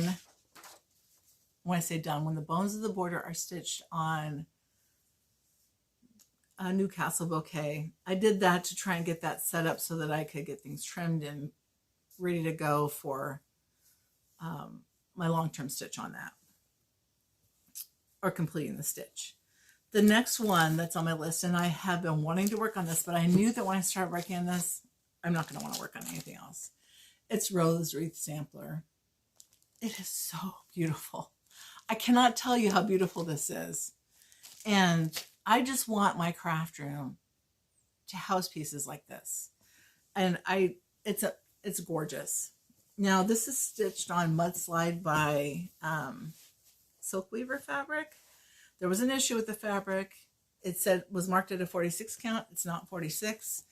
when I say done, when the bones of the border are stitched on a Newcastle Bouquet, I did that to try and get that set up so that I could get things trimmed and ready to go for my long-term stitch on that, or completing the stitch. The next one that's on my list, and I have been wanting to work on this, but I knew that when I started working on this, I'm not going to want to work on anything else. It's Rose Wreath Sampler. It is so beautiful. I cannot tell you how beautiful this is. And I just want my craft room to house pieces like this. And it's gorgeous. Now this is stitched on Mudslide by Silk Weaver fabric. There was an issue with the fabric. It said was marked at a 46 count. It's not 46,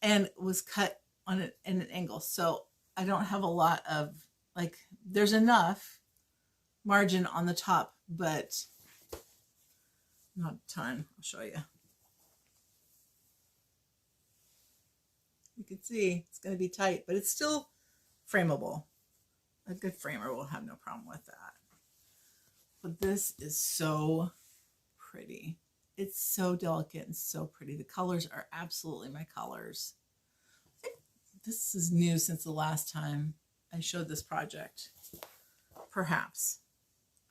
and was cut on it in an angle. So I don't have a lot of, like, there's enough margin on the top, but not a ton. I'll show you. You can see it's going to be tight, but it's still frameable. A good framer will have no problem with that. But this is so pretty. It's so delicate and so pretty. The colors are absolutely my colors. I think this is new since the last time I showed this project. Perhaps.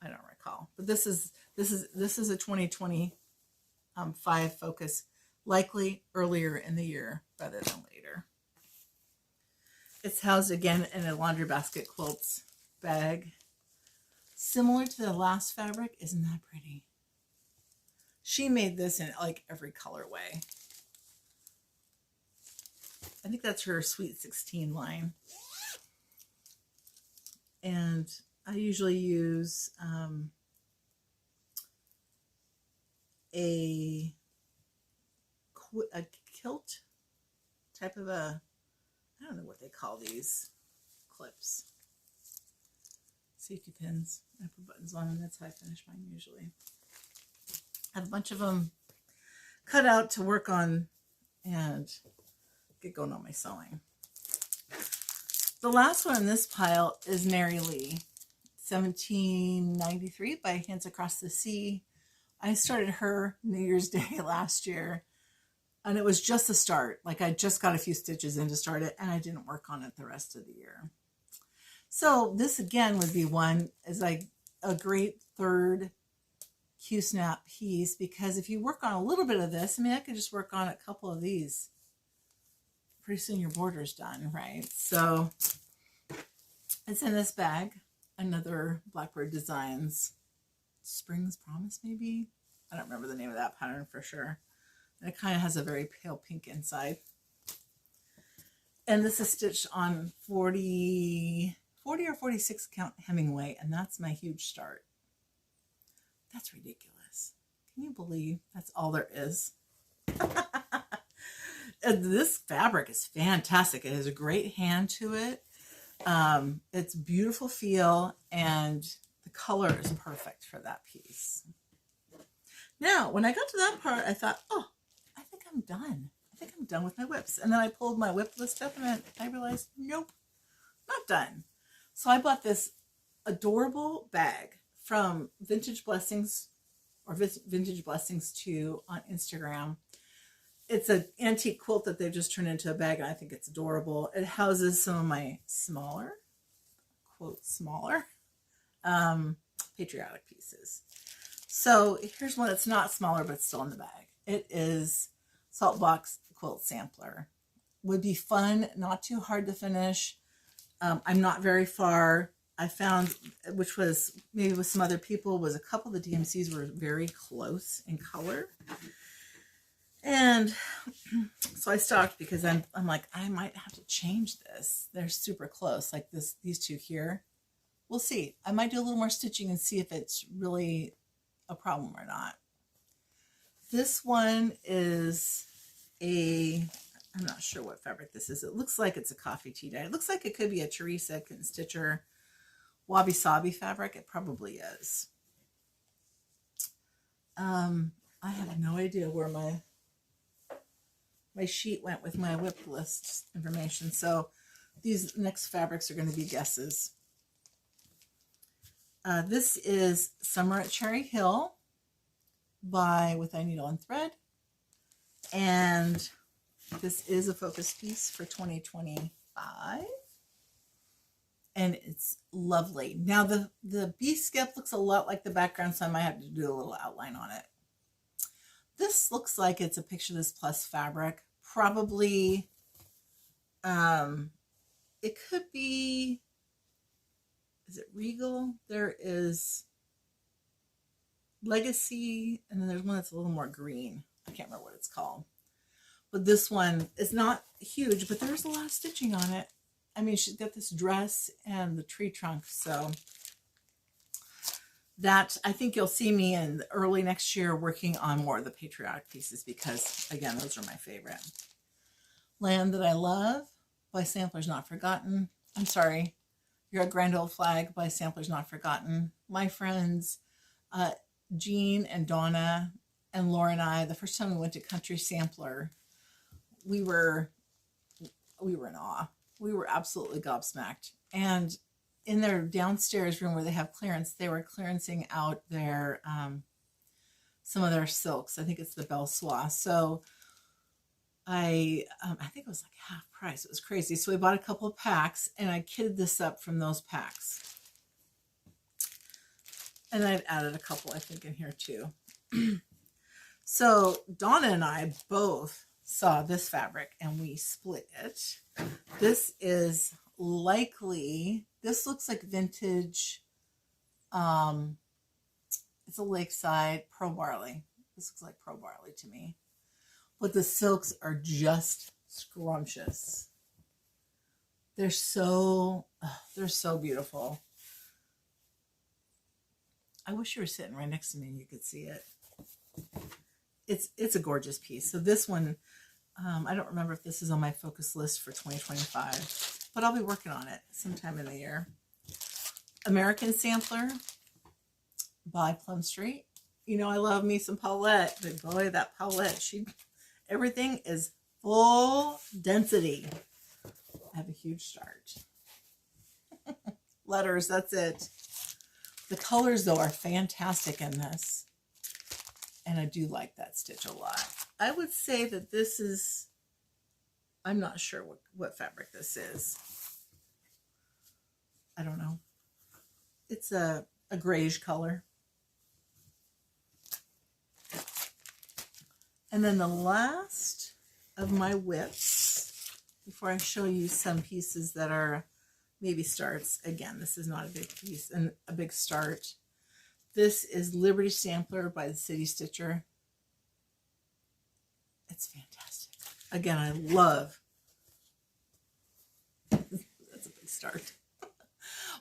I don't recall. But this is a 2025 focus, likely earlier in the year rather than later. It's housed again in a laundry basket quilts bag. Similar to the last fabric. Isn't that pretty? She made this in like every colorway. I think that's her Sweet 16 line. And I usually use a kilt type of a, I don't know what they call these clips. Safety pins. I put buttons on them. That's how I finish mine usually. I have a bunch of them cut out to work on and get going on my sewing. The last one in this pile is Mary Lee, 1793 by Hands Across the Sea. I started her New Year's Day last year, and it was just a start. Like, I just got a few stitches in to start it, and I didn't work on it the rest of the year. So this again would be one is like a great third Q-snap piece, because if you work on a little bit of this, I mean, I could just work on a couple of these. Pretty soon your border's done, right? So it's in this bag. Another Blackbird Designs Spring's Promise, maybe? I don't remember the name of that pattern for sure. And it kind of has a very pale pink inside. And this is stitched on 40 or 46 count Hemingway, and that's my huge start. That's ridiculous. Can you believe that's all there is? This fabric is fantastic. It has a great hand to it. It's beautiful feel, and the color is perfect for that piece. Now, when I got to that part, I thought, oh, I think I'm done. I think I'm done with my whips. And then I pulled my whip list up, and I realized, nope, not done. So I bought this adorable bag from Vintage Blessings or Vintage Blessings 2 on Instagram. It's an antique quilt that they've just turned into a bag, and I think it's adorable. It houses some of my smaller, quote, smaller, patriotic pieces. So here's one that's not smaller, but still in the bag. It is Saltbox Quilt Sampler. Would be fun, not too hard to finish. I'm not very far. I found, which was maybe with some other people, was a couple of the DMCs were very close in color. And so I stopped because I'm like, I might have to change this. They're super close, like these two here. We'll see. I might do a little more stitching and see if it's really a problem or not. This one is I'm not sure what fabric this is. It looks like it's a coffee tea dye. It looks like it could be a Teresa Kitten Stitcher Wabi Sabi fabric. It probably is. I have no idea where my sheet went with my WIP list information. So these next fabrics are going to be guesses. This is Summer at Cherry Hill by With Thy Needle and Thread. And this is a focus piece for 2025. And it's lovely. Now the bee skip looks a lot like the background, so I might have to do a little outline on it. This looks like it's a Picture This Plus fabric. Probably, it could be, is it Regal? There is Legacy, and then there's one that's a little more green. I can't remember what it's called. But this one is not huge, but there's a lot of stitching on it. I mean, she's got this dress and the tree trunk, so that, I think you'll see me in early next year working on more of the patriotic pieces because, again, those are my favorite. Land That I Love by Samplers Not Forgotten. I'm sorry, You're a Grand Old Flag by Samplers Not Forgotten. My friends, Jean and Donna and Laura and I, the first time we went to Country Sampler, we were in awe. We were absolutely gobsmacked. And in their downstairs room where they have clearance, they were clearancing out their some of their silks. I think it's the Belle Soie. So I think it was like half price. It was crazy. So we bought a couple of packs, and I kitted this up from those packs. And I've added a couple, I think, in here too. So Donna and I both saw this fabric, and we split it. This is likely, this looks like vintage, it's a Lakeside Pearl Barley. This looks like Pearl Barley to me. But the silks are just scrumptious. They're so beautiful. I wish you were sitting right next to me and you could see it. It's a gorgeous piece. So this one, I don't remember if this is on my focus list for 2025, but I'll be working on it sometime in the year. American Sampler by Plum Street. You know, I love me some Paulette, but boy, that Paulette, everything is full density. I have a huge start. Letters, that's it. The colors, though, are fantastic in this. And I do like that stitch a lot. I would say that this is, I'm not sure what fabric this is. I don't know. It's a grayish color. And then the last of my WIPs, before I show you some pieces that are maybe starts. Again, this is not a big piece and a big start. This is Liberty Sampler by the City Stitcher. It's fantastic. Again, I love, that's a big start.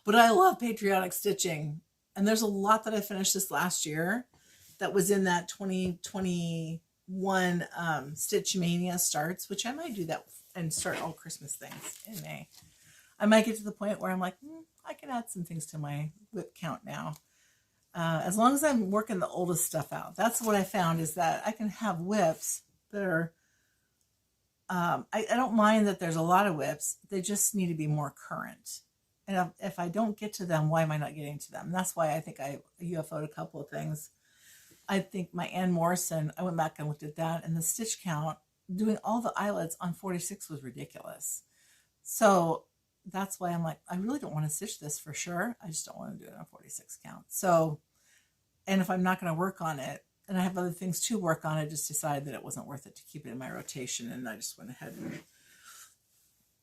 But I love patriotic stitching. And there's a lot that I finished this last year that was in that 2021 Stitch Mania starts, which I might do that and start all Christmas things in May. I might get to the point where I'm like, I can add some things to my WIP count now. As long as I'm working the oldest stuff out. That's what I found, is that I can have WIPs that are, I don't mind that there's a lot of WIPs. They just need to be more current. And if I don't get to them, why am I not getting to them? And that's why I think I UFO'd a couple of things. I think my Ann Morrison, I went back and looked at that, and the stitch count, doing all the eyelets on 46 was ridiculous. So that's why I'm like, I really don't want to stitch this for sure. I just don't want to do it on 46 count. So, and if I'm not going to work on it, and I have other things to work on, I just decided that it wasn't worth it to keep it in my rotation. And I just went ahead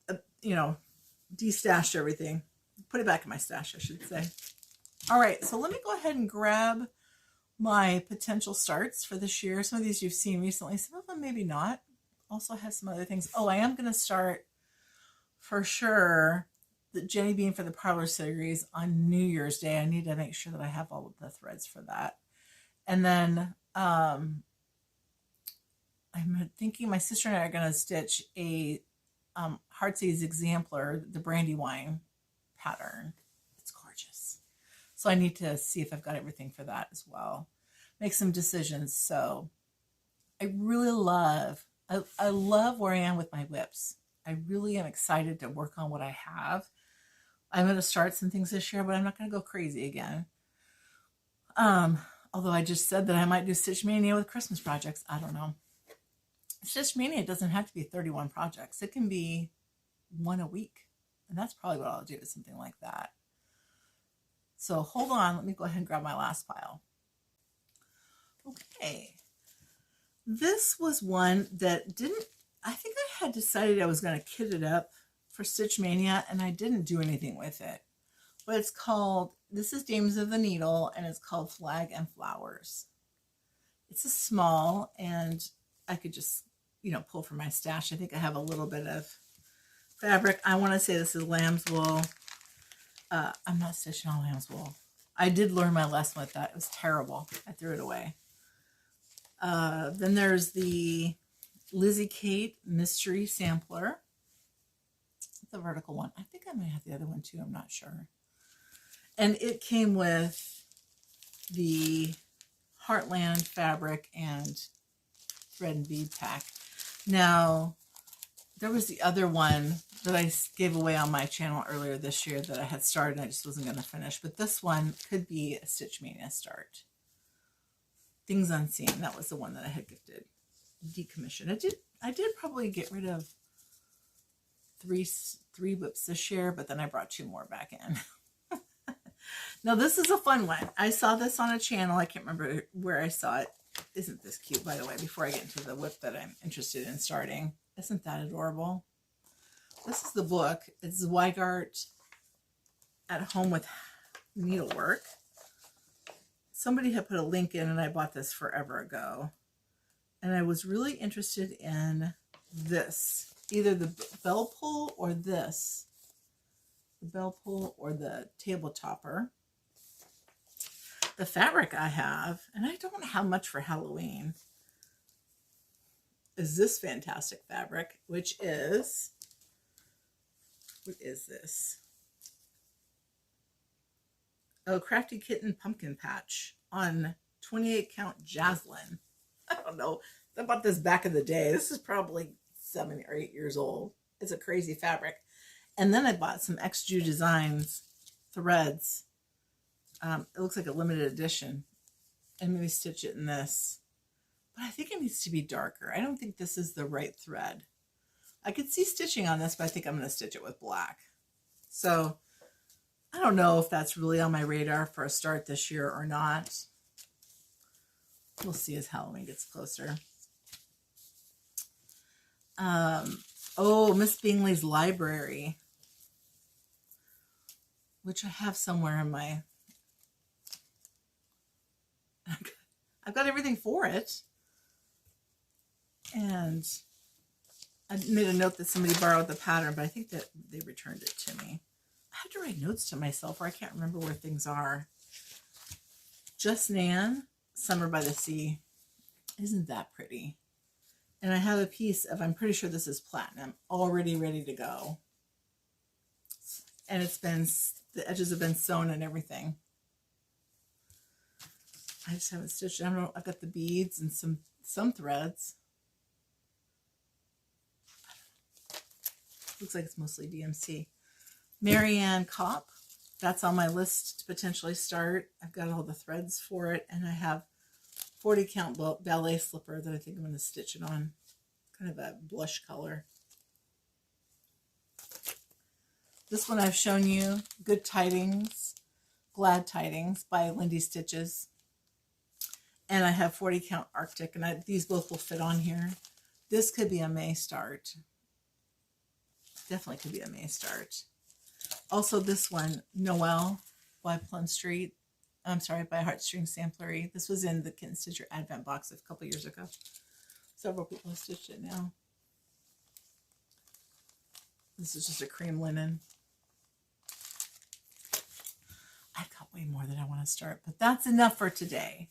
and, destashed everything. Put it back in my stash, I should say. All right, so let me go ahead and grab my potential starts for this year. Some of these you've seen recently, some of them maybe not. Also have some other things. Oh, I am going to start for sure the Jenny Bean for the Parlor series on New Year's Day. I need to make sure that I have all of the threads for that. And then I'm thinking my sister and I are going to stitch a Heartsease Exemplar, the Brandywine pattern. It's gorgeous. So I need to see if I've got everything for that as well. Make some decisions. So I really love, I love where I am with my WIPs. I really am excited to work on what I have. I'm going to start some things this year, but I'm not going to go crazy again. Although I just said that I might do Stitch Mania with Christmas projects. I don't know. Stitch Mania doesn't have to be 31 projects. It can be one a week. And that's probably what I'll do, is something like that. So hold on. Let me go ahead and grab my last pile. Okay. This was one that I think I had decided I was going to kit it up for Stitch Mania, and I didn't do anything with it. But it's called, this is Dames of the Needle, and it's called Flag and Flowers. It's a small, and I could just, pull from my stash. I think I have a little bit of fabric. I want to say this is lamb's wool. I'm not stitching on lamb's wool. I did learn my lesson with that. It was terrible. I threw it away. Then there's the Lizzie Kate Mystery Sampler. The vertical one. I think I might have the other one too. I'm not sure. And it came with the Heartland fabric and thread and bead pack. Now, there was the other one that I gave away on my channel earlier this year that I had started and I just wasn't going to finish. But this one could be a Stitch Mania start. Things Unseen. That was the one that I had gifted. Decommissioned. I did probably get rid of three WIPs this year, but then I brought 2 more back in. Now this is a fun one. I saw this on a channel. I can't remember where I saw it. Isn't this cute, by the way, before I get into the WIP that I'm interested in starting? Isn't that adorable? This is the book. It's Weigart at Home with Needlework. Somebody had put a link in and I bought this forever ago. And I was really interested in this. Either the bell pull or this. The bell pull or the table topper. The fabric I have, and I don't have much for Halloween, is this fantastic fabric, which is, what is this? Oh, Crafty Kitten Pumpkin Patch on 28 count Jaslyn. I don't know. I bought this back in the day. This is probably 7 or 8 years old. It's a crazy fabric. And then I bought some XJU Designs threads. It looks like a limited edition. And maybe stitch it in this. But I think it needs to be darker. I don't think this is the right thread. I could see stitching on this, but I think I'm going to stitch it with black. So I don't know if that's really on my radar for a start this year or not. We'll see as Halloween gets closer. Oh, Miss Bingley's Library, which I have somewhere in my... I've got everything for it. And I made a note that somebody borrowed the pattern, but I think that they returned it to me. I have to write notes to myself, or I can't remember where things are. Just Nan, Summer by the Sea. Isn't that pretty? And I have a piece of, I'm pretty sure this is platinum, already ready to go. And it's been, the edges have been sewn and everything. I just haven't stitched it. I don't know, I've got the beads and some threads. Looks like it's mostly DMC. Marianne Kopp. That's on my list to potentially start. I've got all the threads for it, and I have 40 count ballet slipper that I think I'm going to stitch it on. Kind of a blush color. This one I've shown you, Good Tidings, Glad Tidings by Lindy Stitches. And I have 40 count Arctic, and these both will fit on here. This could be a May start. Definitely could be a May start. Also this one, Noel by Plum Street. I'm sorry, by Heartstring Samplery. This was in the Kitten Stitcher Advent box a couple years ago. Several people have stitched it now. This is just a cream linen. I've got way more that I want to start, but that's enough for today.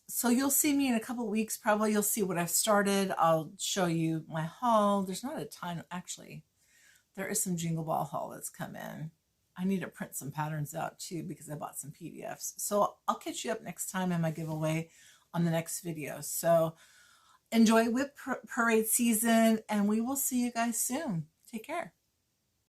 So you'll see me in a couple weeks. Probably you'll see what I've started. I'll show you my haul. There's not a ton, actually. There is some Jingle Ball haul that's come in. I need to print some patterns out too because I bought some PDFs. So I'll catch you up next time in my giveaway on the next video. So enjoy WIP Parade season, and we will see you guys soon. Take care.